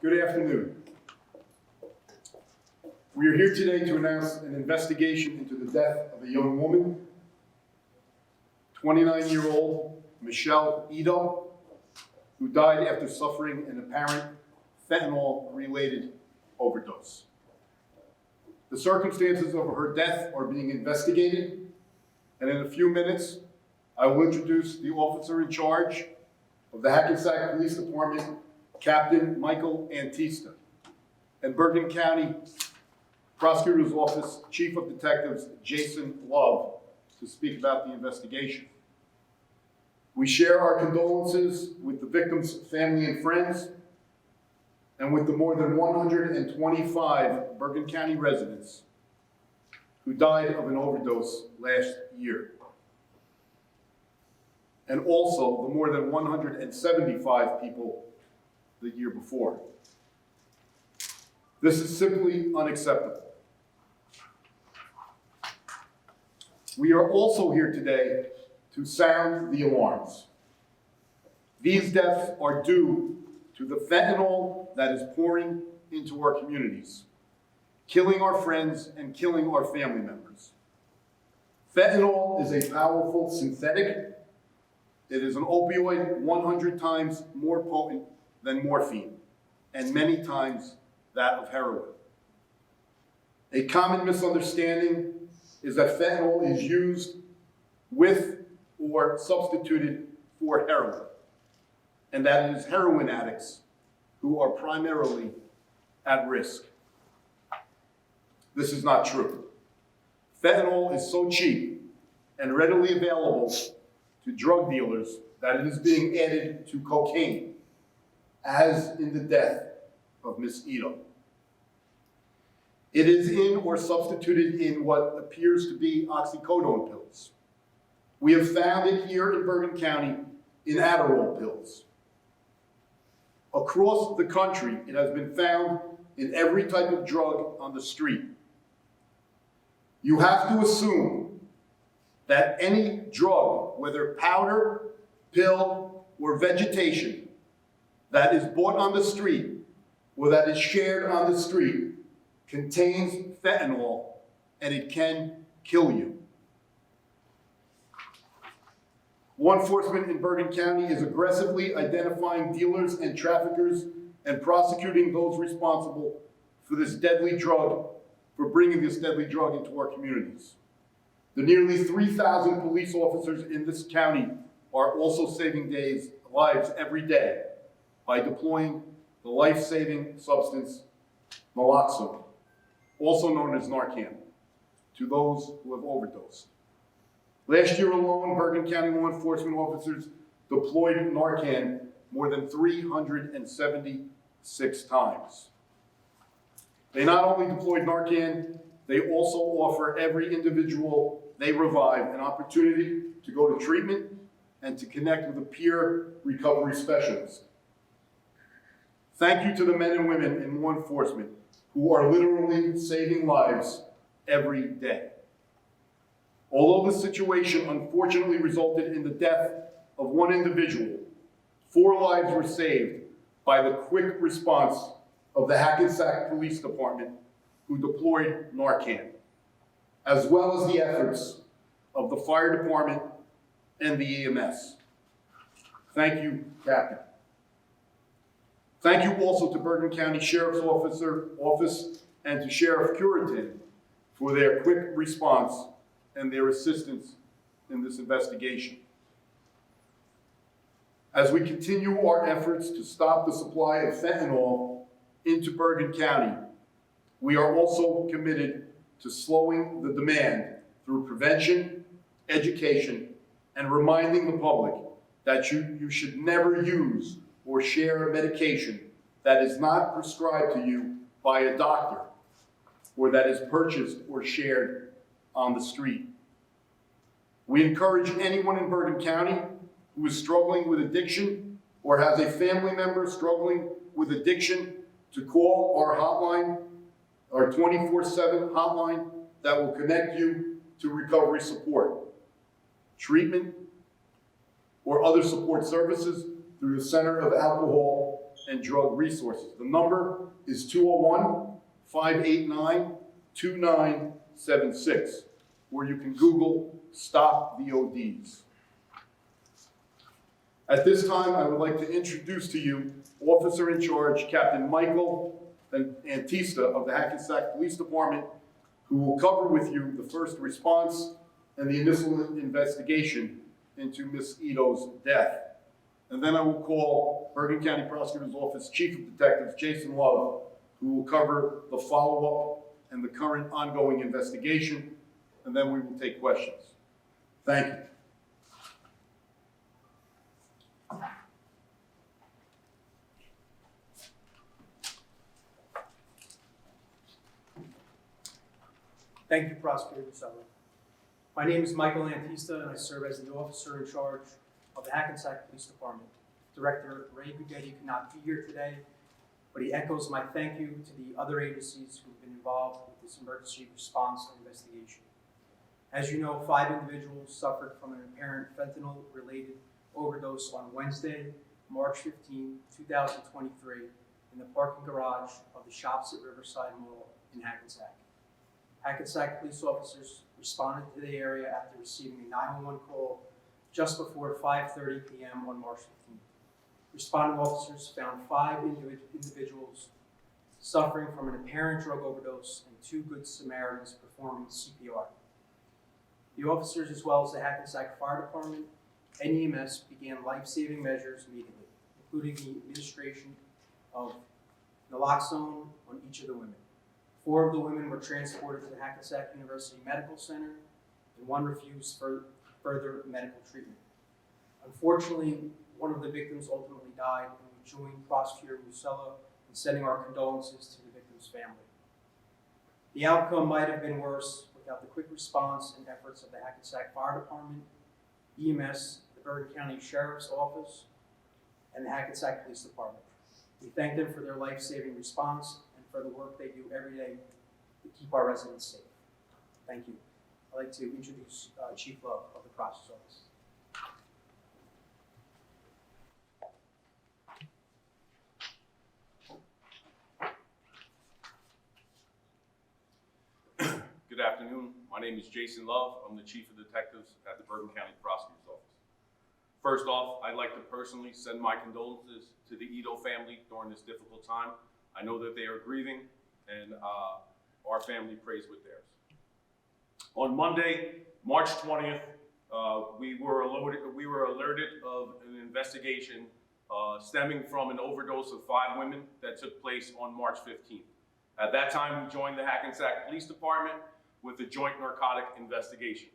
Good afternoon. We are here today to announce an investigation into the death of a young woman, 29-year-old Michelle Ito, who died after suffering an apparent fentanyl-related overdose. The circumstances of her death are being investigated, and in a few minutes, I will introduce the officer in charge of the Hackensack Police Department, Captain Michael Antista, and Bergen County Prosecutor's Office Chief of Detectives Jason Love to speak about the investigation. We share our condolences with the victim's family and friends, and with the more than 125 Bergen County residents who died of an overdose last year, and also the more than 175 people the year before. This is simply unacceptable. We are also here today to sound the alarms. These deaths are due to the fentanyl that is pouring into our communities, killing our friends and killing our family members. Fentanyl is a powerful synthetic. It is an opioid 100 times more potent than morphine, and many times that of heroin. A common misunderstanding is that fentanyl is used with or substituted for heroin, and that it is heroin addicts who are primarily at risk. This is not true. Fentanyl is so cheap and readily available to drug dealers that it is being added to cocaine, as in the death of Miss Ito. It is in or substituted in what appears to be oxycodone pills. We have found it here in Bergen County in Adderall pills. Across the country, it has been found in every type of drug on the street. You have to assume that any drug, whether powder, pill, or vegetation, that is bought on the street or that is shared on the street contains fentanyl, and it can kill you. Law enforcement in Bergen County is aggressively identifying dealers and traffickers and prosecuting those responsible for this deadly drug, for bringing this deadly drug into our communities. The nearly 3,000 police officers in this county are also saving lives every day by deploying the life-saving substance naloxone, also known as Narcan, to those who have overdosed. Last year alone, Bergen County law enforcement officers deployed Narcan more than 376 times. They not only deployed Narcan, they also offer every individual they revive an opportunity to go to treatment and to connect with a peer recovery specialist. Thank you to the men and women in law enforcement who are literally saving lives every day. Although the situation unfortunately resulted in the death of one individual, 4 lives were saved by the quick response of the Hackensack Police Department, who deployed Narcan, as well as the efforts of the fire department and the EMS. Thank you, Captain. Thank you also to Bergen County Sheriff's Office and to Sheriff Curitin for their quick response and their assistance in this investigation. As we continue our efforts to stop the supply of fentanyl into Bergen County, we are also committed to slowing the demand through prevention, education, and reminding the public that you should never use or share a medication that is not prescribed to you by a doctor or that is purchased or shared on the street. We encourage anyone in Bergen County who is struggling with addiction or has a family member struggling with addiction to call our hotline, our 24/7 hotline that will connect you to recovery support, treatment, or other support services through the Center of Alcohol and Drug Resources. The number is 201-589-2976, or you can Google Stop the ODs. At this time, I would like to introduce to you Officer in Charge, Captain Michael Antista of the Hackensack Police Department, who will cover with you the first response and the initial investigation into Miss Ito's death. And then I will call Bergen County Prosecutor's Office Chief of Detectives, Jason Love, who will cover the follow-up and the current ongoing investigation, and then we will take questions. Thank you. Thank you, Prosecutor Musella. My name is Michael Antista, and I serve as the officer in charge of the Hackensack Police Department. Director Ray Gudetti could not be here today, but he echoes my thank you to the other agencies who have been involved with this emergency response and investigation. As you know, 5 individuals suffered from an apparent fentanyl-related overdose on Wednesday, March 15, 2023, in the parking garage of the Shops at Riverside Mall in Hackensack. Hackensack police officers responded to the area after receiving a 911 call just before 5:30 p.m. on March 15th. Responding officers found 5 individuals suffering from an apparent drug overdose and 2 Good Samaritans performing CPR. The officers, as well as the Hackensack Fire Department and EMS, began life-saving measures immediately, including the administration of naloxone on each of the women. 4 of the women were transported to the Hackensack University Medical Center, and 1 refused further medical treatment. Unfortunately, one of the victims ultimately died, and we join Prosecutor Musella in sending our condolences to the victim's family. The outcome might have been worse without the quick response and efforts of the Hackensack Fire Department, EMS, the Bergen County Sheriff's Office, and the Hackensack Police Department. We thank them for their life-saving response and for the work they do every day to keep our residents safe. Thank you. I'd like to introduce Chief Love of the Prosecutor's Office. Good afternoon. My name is Jason Love. I'm the Chief of Detectives at the Bergen County Prosecutor's Office. First off, I'd like to personally send my condolences to the Ito family during this difficult time. I know that they are grieving, and our family prays with theirs. On Monday, March 20th, we were alerted of an investigation stemming from an overdose of 5 women that took place on March 15th. At that time, we joined the Hackensack Police Department with a joint narcotic investigation.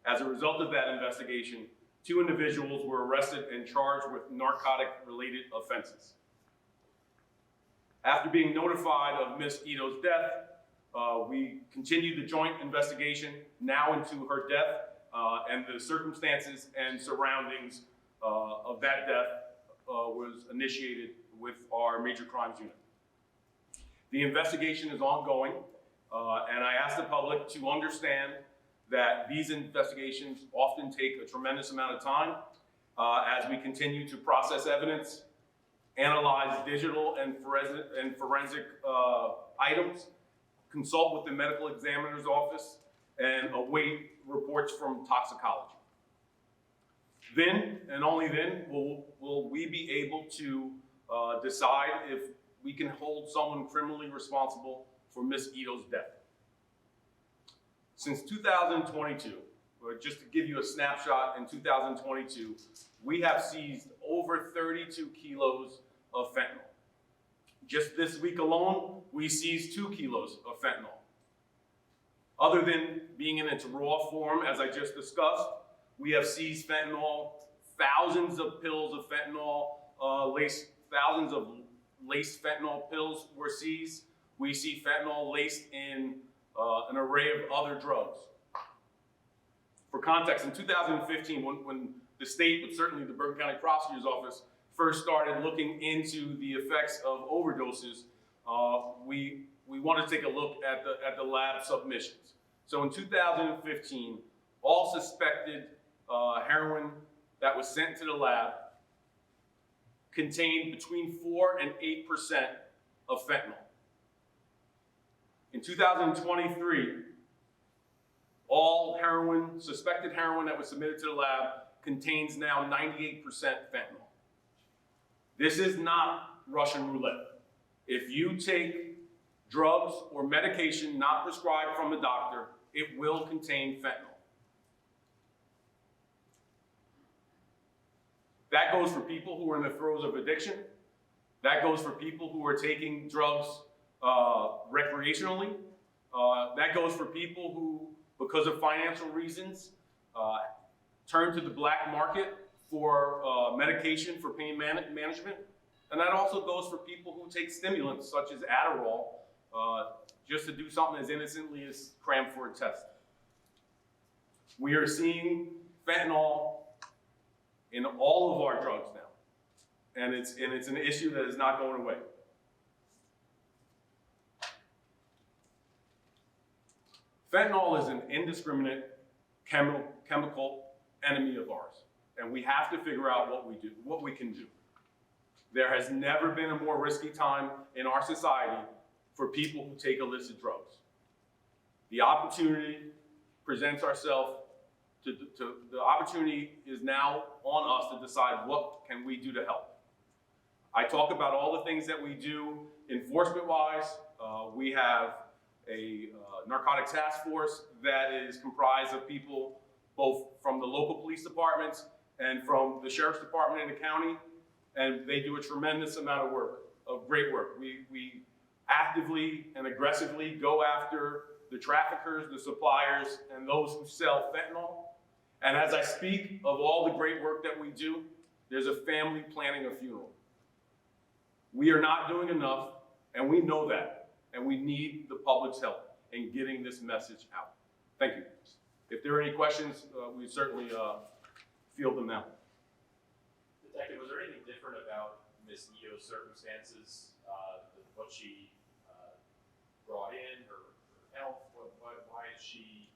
As a result of that investigation, 2 individuals were arrested and charged with narcotic-related offenses. After being notified of Miss Ito's death, we continued the joint investigation now into her death and the circumstances and surroundings of that death was initiated with our Major Crimes Unit. The investigation is ongoing, and I ask the public to understand that these investigations often take a tremendous amount of time as we continue to process evidence, analyze digital and forensic items, consult with the medical examiner's office, and await reports from toxicology. Then, and only then, will we be able to decide if we can hold someone criminally responsible for Miss Ito's death. Since 2022, or just to give you a snapshot, in 2022, we have seized over 32 kilos of fentanyl. Just this week alone, we seized 2 kilos of fentanyl. Other than being in its raw form, as I just discussed, we have seized fentanyl, thousands of pills of fentanyl, thousands of laced fentanyl pills were seized. We see fentanyl laced in an array of other drugs. For context, in 2015, when the state, but certainly the Bergen County Prosecutor's Office, first started looking into the effects of overdoses, we wanted to take a look at the lab submissions. So in 2015, all suspected heroin that was sent to the lab contained between 4 and 8% of fentanyl. In 2023, all heroin, suspected heroin that was submitted to the lab contains now 98% fentanyl. This is not Russian roulette. If you take drugs or medication not prescribed from a doctor, it will contain fentanyl. That goes for people who are in the throes of addiction. That goes for people who are taking drugs recreationally. That goes for people who, because of financial reasons, turn to the black market for medication for pain management. And that also goes for people who take stimulants such as Adderall just to do something as innocently as cram for a test. We are seeing fentanyl in all of our drugs now. And it's an issue that is not going away. Fentanyl is an indiscriminate chemical enemy of ours. And we have to figure out what we can do. There has never been a more risky time in our society for people who take illicit drugs. The opportunity presents ourselves the opportunity is now on us to decide what can we do to help. I talk about all the things that we do enforcement-wise. We have a narcotics task force that is comprised of people both from the local police departments and from the sheriff's department in the county, and they do a tremendous amount of work, of great work. We actively and aggressively go after the traffickers, the suppliers, and those who sell fentanyl. And as I speak of all the great work that we do, there's a family planning a funeral. We are not doing enough, and we know that, and we need the public's help in getting this message out. Thank you. If there are any questions, we certainly field them now. Detective, was there anything different about Miss Ito's circumstances, what she brought in, her health? Why is she,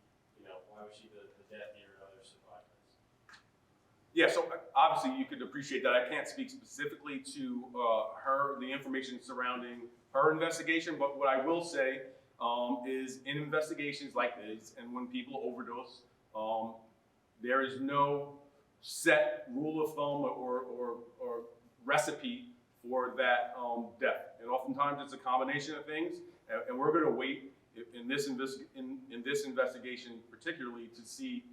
why was she the death near other survivors? Yeah, so obviously you could appreciate that. I can't speak specifically to the information surrounding her investigation, but what I will say is in investigations like this, and when people overdose, there is no set rule of thumb or recipe for that death. And oftentimes it's a combination of things, and we're going to wait in this investigation particularly to see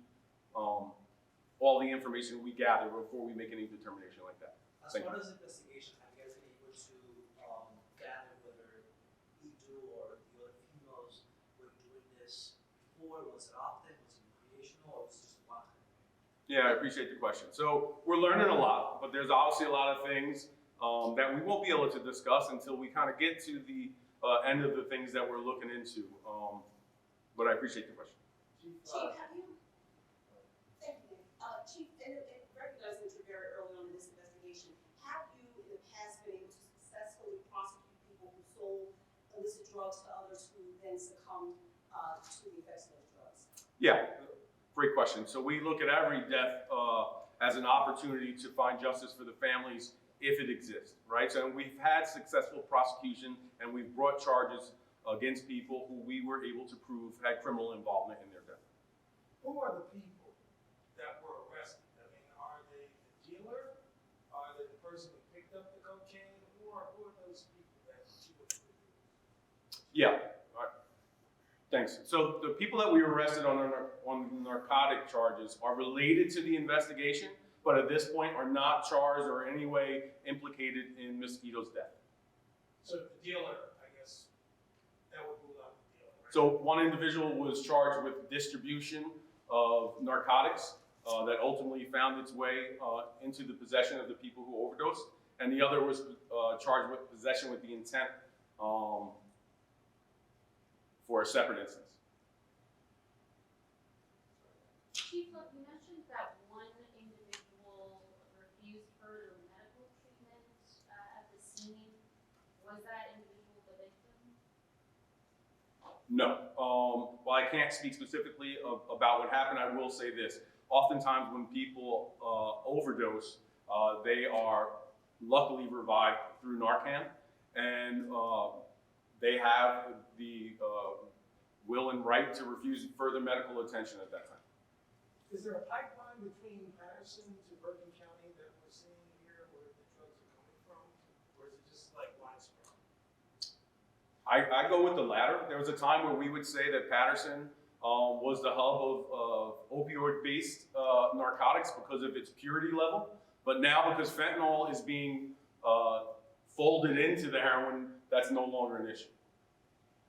all the information we gather before we make any determination like that. As part of this investigation, have you guys been able to gather whether Ito or the other females were doing this before? Was it often? Was it recreational? Or was it just one time? Yeah, I appreciate the question. So we're learning a lot, but there's obviously a lot of things that we won't be able to discuss until we kind of get to the end of the things that we're looking into. But I appreciate the question. Chief, have you, thank you, Chief, and recognizing that you're very early on in this investigation, have you in the past been able to successfully prosecute people who sold illicit drugs to others who then succumbed to the effects of those drugs? Yeah, great question. So we look at every death as an opportunity to find justice for the families if it exists, right? So we've had successful prosecution and we've brought charges against people who we were able to prove had criminal involvement in their death. Who are the people that were arrested? I mean, are they the dealer? Are they the person who picked up the cocaine? Who are those people that you were? Yeah, all right. Thanks. So the people that we arrested on narcotic charges are related to the investigation, but at this point are not charged or in any way implicated in Ms. Ito's death. So the dealer, I guess, that would rule out the dealer, right? So one individual was charged with distribution of narcotics that ultimately found its way into the possession of the people who overdosed, and the other was charged with possession with the intent for a separate instance. Chief, you mentioned that one individual refused further medical treatment at the scene. Was that individual the victim? No. While I can't speak specifically about what happened, I will say this. Oftentimes when people overdose, they are luckily revived through Narcan, and they have the will and right to refuse further medical attention at that time. Is there a pipeline between Patterson to Bergen County that we're seeing here where the drugs are coming from? Or is it just like widespread? I go with the latter. There was a time where we would say that Patterson was the hub of opioid-based narcotics because of its purity level. But now because fentanyl is being folded into the heroin, that's no longer an issue.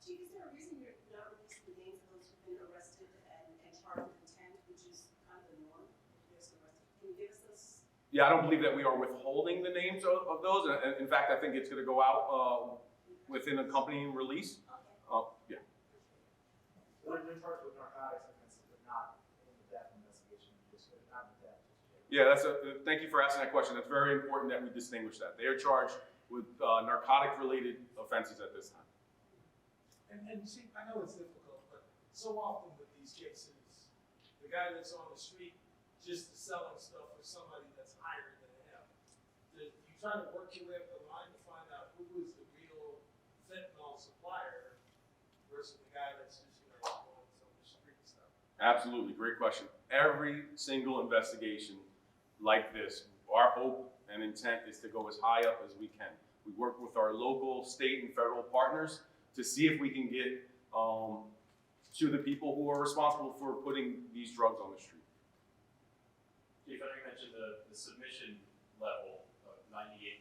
Chief, is there a reason you're not releasing the names of those who've been arrested and charged with intent, which is kind of the norm? Can you give us this? Yeah, I don't believe that we are withholding the names of those. And in fact, I think it's going to go out within accompanying release. Okay. Yeah. They're charged with narcotics offenses, but not in the death investigation, just not in the death. Yeah, thank you for asking that question. That's very important that we distinguish that. They are charged with narcotic-related offenses at this time. And see, I know it's difficult, but so often with these cases, the guy that's on the street just is selling stuff for somebody that's higher than him. You try to work your way up the line to find out who is the real fentanyl supplier versus the guy that's just, doing some of the street stuff. Absolutely, great question. Every single investigation like this, our hope and intent is to go as high up as we can. We work with our local, state, and federal partners to see if we can get to the people who are responsible for putting these drugs on the street. Chief, I know you mentioned the submission level of 98%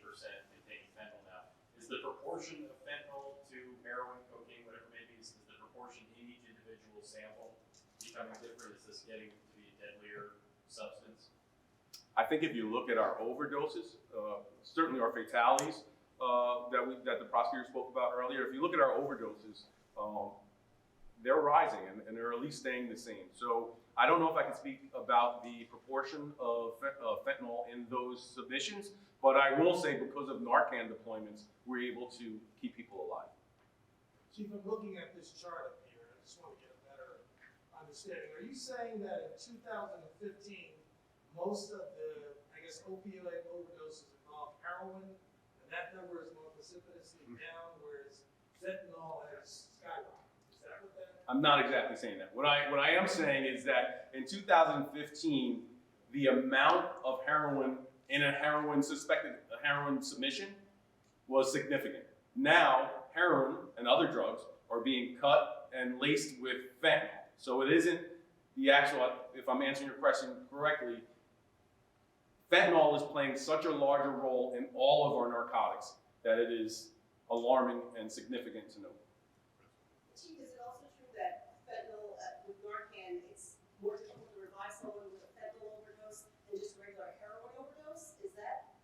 containing fentanyl now. Is the proportion of fentanyl to heroin, cocaine, whatever it may be, is the proportion in each individual sample becoming different? Is this getting to be a deadlier substance? I think if you look at our overdoses, certainly our fatalities that the prosecutor spoke about earlier, if you look at our overdoses, they're rising and they're at least staying the same. So I don't know if I can speak about the proportion of fentanyl in those submissions, but I will say because of Narcan deployments, we're able to keep people alive. Chief, I'm looking at this chart up here, and I just want to get a better understanding. Are you saying that in 2015, most of the, opioid overdoses involved heroin, and that number is more precipitously down, whereas fentanyl has skyrocketed? Is that what that is? I'm not exactly saying that. What I am saying is that in 2015, the amount of heroin in a suspected heroin submission was significant. Now, heroin and other drugs are being cut and laced with fentanyl. So it isn't the actual, if I'm answering your question correctly, fentanyl is playing such a larger role in all of our narcotics that it is alarming and significant to note. Chief, is it also true that fentanyl, with Narcan, it's more difficult to revive someone with a fentanyl overdose than just a regular heroin overdose? Is that?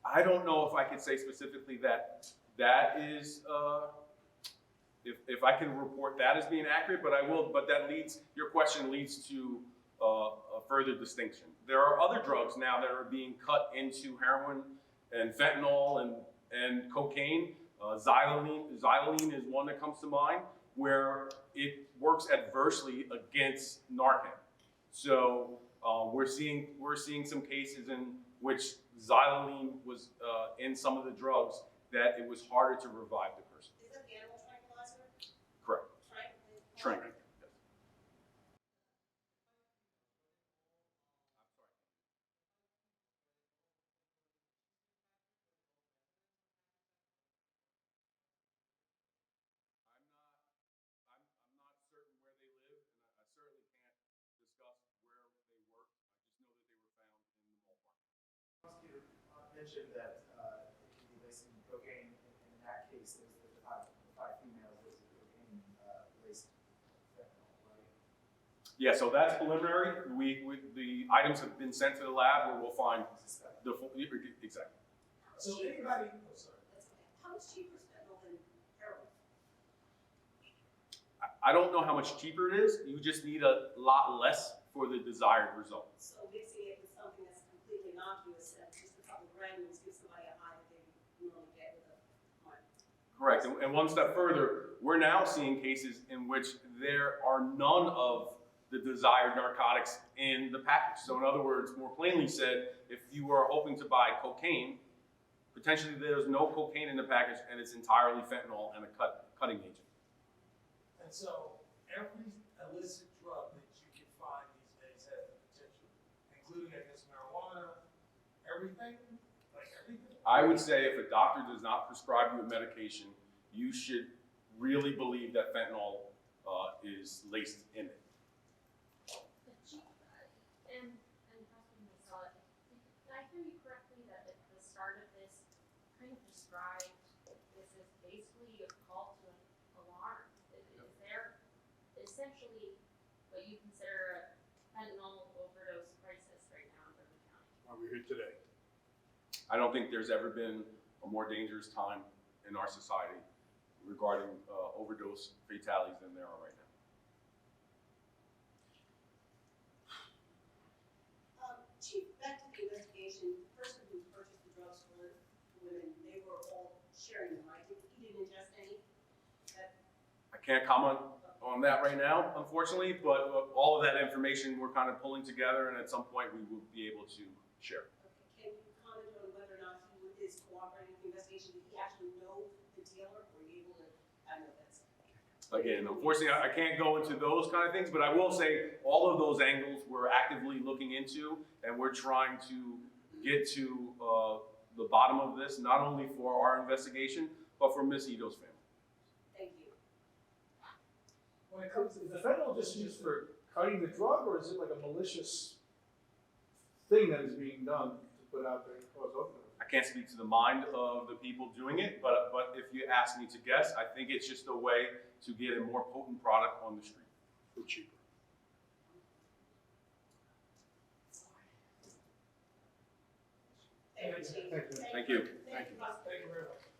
I don't know if I could say specifically that is, if I can report that as being accurate, but I will, but your question leads to a further distinction. There are other drugs now that are being cut into heroin and fentanyl and cocaine. Xylylene is one that comes to mind, where it works adversely against Narcan. So we're seeing some cases in which xylylene was in some of the drugs that it was harder to revive the person. Is that the animal tranquilizer? Correct. Trank. Yes. I'm not certain where they live, and I certainly can't discuss where they work. I just know that they were found in the mall park. Prosecutor mentioned that it could be lacing cocaine, and in that case, there was the five females was cocaine laced fentanyl, right? Yeah, so that's preliminary. The items have been sent to the lab where we'll find the full, exactly. So anybody, sorry. That's okay. How much cheaper is fentanyl than heroin? I don't know how much cheaper it is. You just need a lot less for the desired result. So mixing it with something that's completely innocuous and just a couple of granules gives somebody a high that they normally get with a joint. Correct. And one step further, we're now seeing cases in which there are none of the desired narcotics in the package. So in other words, more plainly said, if you are hoping to buy cocaine potentially there's no cocaine in the package and it's entirely fentanyl and a cutting agent. And so every illicit drug that you can find these days has the potential, including, I guess, marijuana, everything, like everything. I would say if a doctor does not prescribe you a medication, you should really believe that fentanyl is laced in it. But Chief, and Prosecutor Masala, did I hear you correctly that at the start of this kind of described this as basically a call to an alarm? Is there essentially what you consider a fentanyl overdose crisis right now in Bergen County? Why we're here today. I don't think there's ever been a more dangerous time in our society regarding overdose fatalities than there are right now. Chief, back to the investigation, the person who purchased the drugs for the women, they were all sharing them, right? He didn't ingest any? I can't comment on that right now, unfortunately, but all of that information we're kind of pulling together, and at some point we will be able to share. Okay, can you comment on whether or not he is cooperating with the investigation? Did he actually know the dealer, or were you able to, I know that's. Again, unfortunately, I can't go into those kind of things, but I will say all of those angles we're actively looking into, and we're trying to get to the bottom of this, not only for our investigation, but for Miss Ito's family. Thank you. When it comes to, is the fentanyl just used for cutting the drug, or is it like a malicious thing that is being done to put out there to cause overdose? I can't speak to the mind of the people doing it, but if you ask me to guess, I think it's just a way to get a more potent product on the street. For cheaper. Thank you, Chief. Thank you. Thank you, Prosecutor. Thank you very much.